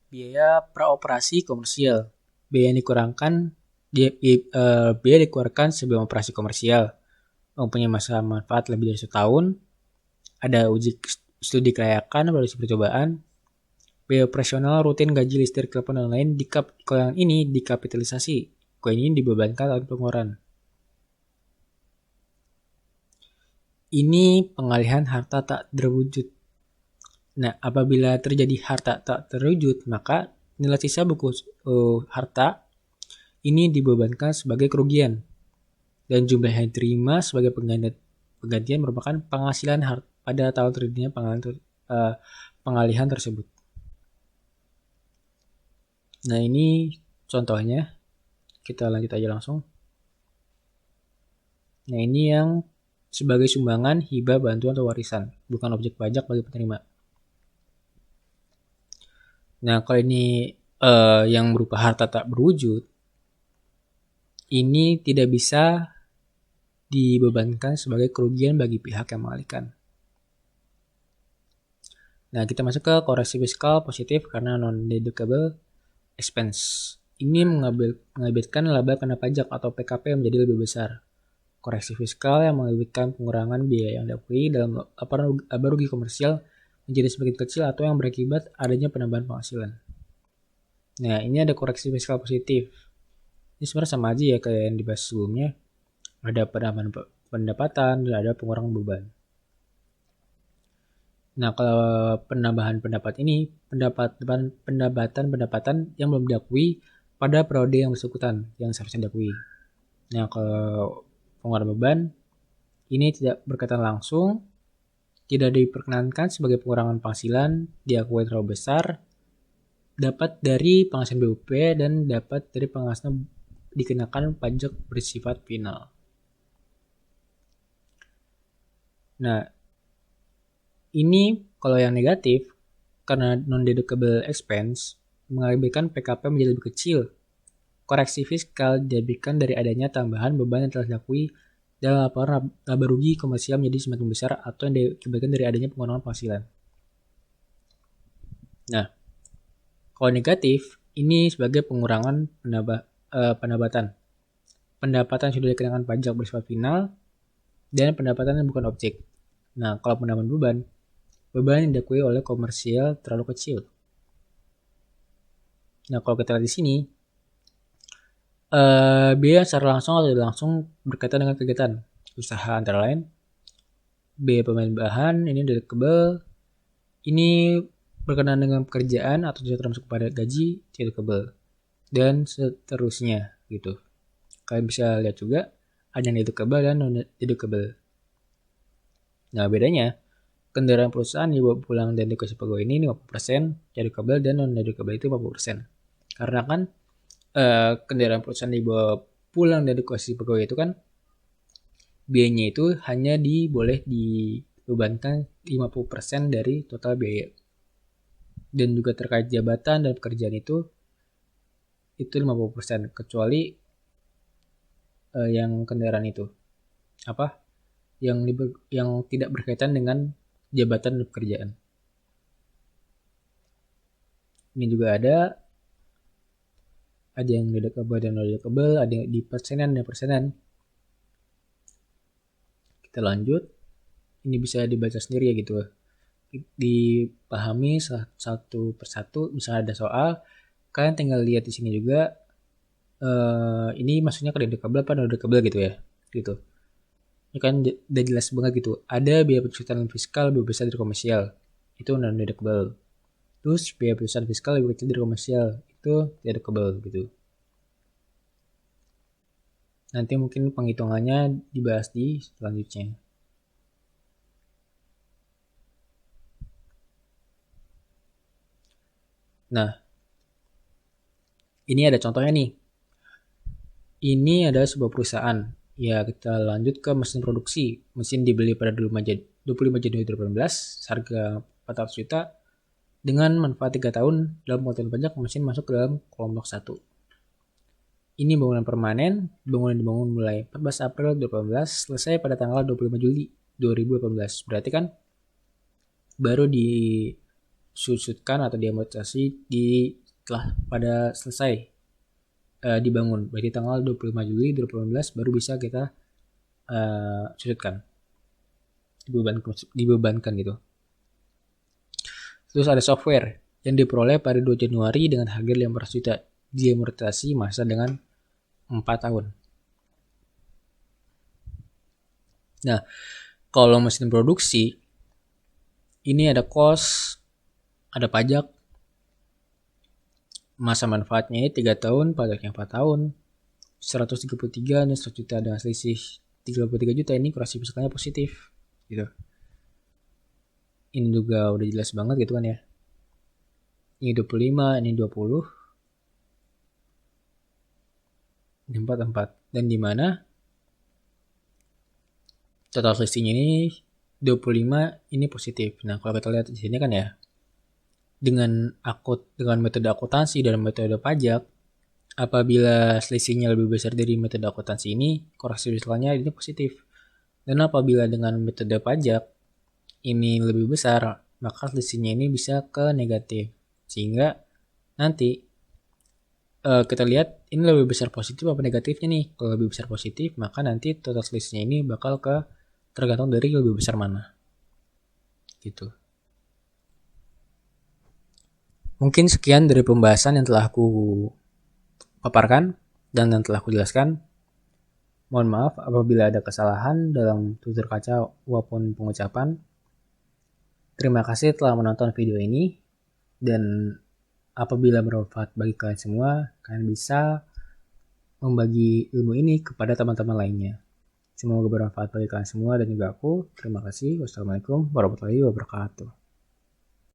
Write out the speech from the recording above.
Biaya praoperasi komersial. Biaya yang dikurangkan biaya dikeluarkan sebelum operasi komersial. Mempunyai masa manfaat lebih dari setahun. Ada uji studi kelayakan, evaluasi percobaan. Biaya operasional, rutin, gaji, listrik, telepon, dan lain-lain. Kalau yang ini dikapitalisasi. Kalau ini dibebankan oleh pengeluaran. Ini pengalihan harta tak terwujud. Nah, apabila terjadi harta tak terwujud, maka nilai sisa buku harta ini dibebankan sebagai kerugian dan jumlah yang diterima sebagai penggantian merupakan penghasilan pada tahun terjadinya pengalihan tersebut. Nah, ini contohnya. Kita lanjut aja langsung. Nah, ini yang sebagai sumbangan, hibah, bantuan, atau warisan, bukan objek pajak bagi penerima. Nah, kalau ini yang berupa harta tak berwujud, ini tidak bisa dibebankan sebagai kerugian bagi pihak yang mengalihkan. Nah, kita masuk ke koreksi fiskal positif karena non-deductible expense. Ini mengakibatkan laba kena pajak atau PKP menjadi lebih besar. Koreksi fiskal yang mengakibatkan pengurangan biaya yang diakui dalam laporan laba rugi komersial menjadi semakin kecil atau yang berakibat adanya penambahan penghasilan. Nah, ini ada koreksi fiskal positif. Ini sebenarnya sama aja ya kayak yang dibahas sebelumnya. Ada penambahan pendapatan dan ada pengurangan beban. Nah, kalau penambahan pendapatan yang belum diakui pada periode yang bersangkutan yang seharusnya diakui. Nah, kalau pengurangan beban ini tidak berkaitan langsung, tidak diperkenankan sebagai pengurangan penghasilan, diakui terlalu besar, dapat dari penghasilan BUP dan dapat dari penghasilan dikenakan pajak bersifat final. Nah, ini kalau yang negatif, karena non-deductible expense, mengakibatkan PKP menjadi lebih kecil. Koreksi fiskal diakibatkan dari adanya tambahan beban yang telah diakui dalam laporan laba rugi komersial menjadi semakin besar atau yang diakibatkan dari adanya pengurangan penghasilan. Nah, kalau negatif, ini sebagai pengurangan pendapatan. Pendapatan sudah dikenakan pajak bersifat final dan pendapatan yang bukan objek. Nah, kalau penambahan beban yang diakui oleh komersial terlalu kecil. Nah, kalau kita lihat di sini, biaya secara langsung atau tidak langsung berkaitan dengan kegiatan usaha antara lain biaya pemain bahan ini deductible, ini berkenaan dengan pekerjaan atau tidak termasuk pada gaji deductible, dan seterusnya gitu. Kalian bisa lihat juga ada yang deductible dan non deductible. Nah, bedanya kendaraan perusahaan dibawa pulang dan dikasih pegawai ini 50% deductible dan non deductible itu 50%. Karena kan kendaraan perusahaan dibawa pulang dan dikasih pegawai itu kan biayanya itu hanya boleh dibebankan 50% dari total biaya. Dan juga terkait jabatan dan pekerjaan itu 50%, kecuali yang kendaraan itu yang tidak berkaitan dengan jabatan dan pekerjaan. Ini juga ada yang deductible dan non deductible, ada yang di persenan dan persenan. Kita lanjut, ini bisa dibaca sendiri ya gitu, dipahami satu persatu. Misalnya ada soal, kalian tinggal lihat di sini juga, ini maksudnya ke deductible apa non deductible gitu ya, gitu. Ini kan udah jelas banget gitu. Ada biaya penciptaan fiskal lebih besar dari komersial, itu non deductible. Terus biaya penciptaan fiskal lebih kecil dari komersial, itu deductible gitu. Nanti mungkin penghitungannya dibahas di selanjutnya. Nah, ini ada contohnya nih. Ini adalah sebuah perusahaan. Ya, kita lanjut ke mesin produksi. Mesin dibeli pada 25 Januari 2018, harga 400 juta. Dengan manfaat 3 tahun, dalam penghutang pajak, mesin masuk ke dalam kelompok 1. Ini bangunan permanen, bangunan dibangun mulai 14 April 2018, selesai pada tanggal 25 Juli 2018. Berarti kan baru disusutkan atau diamortisasi setelah pada selesai dibangun. Berarti tanggal 25 Juli 2018 baru bisa kita susutkan, dibebankan gitu. Terus ada software yang diperoleh pada 2 Januari dengan harga 500 juta, diamortisasi masa dengan 4 tahun. Nah, kalau mesin produksi ini ada cost, ada pajak, masa manfaatnya 3 tahun, pajaknya 4 tahun, 133 dan 100 juta dengan selisih 33 juta, ini kurasi fiskalnya positif gitu. Ini juga udah jelas banget gitu kan ya. Ini 25, ini 20, ini 44. Dan di mana total selisihnya ini 25 ini positif. Nah, kalau kita lihat di sini kan ya, dengan metode akuntansi dan metode pajak, apabila selisihnya lebih besar dari metode akuntansi ini, korelasi fiskalnya ini positif. Dan apabila dengan metode pajak ini lebih besar, maka selisihnya ini bisa ke negatif. Sehingga nanti kita lihat ini lebih besar positif apa negatifnya nih. Kalau lebih besar positif, maka nanti total selisihnya ini bakal tergantung dari lebih besar mana. Gitu. Mungkin sekian dari pembahasan yang telah aku paparkan dan yang telah aku jelaskan. Mohon maaf apabila ada kesalahan dalam tutur kata maupun pengucapan. Terima kasih telah menonton video ini, dan apabila bermanfaat bagi kalian semua, kalian bisa membagi ilmu ini kepada teman-teman lainnya. Semoga bermanfaat bagi kalian semua dan juga aku. Terima kasih. Wassalamualaikum warahmatullahi wabarakatuh.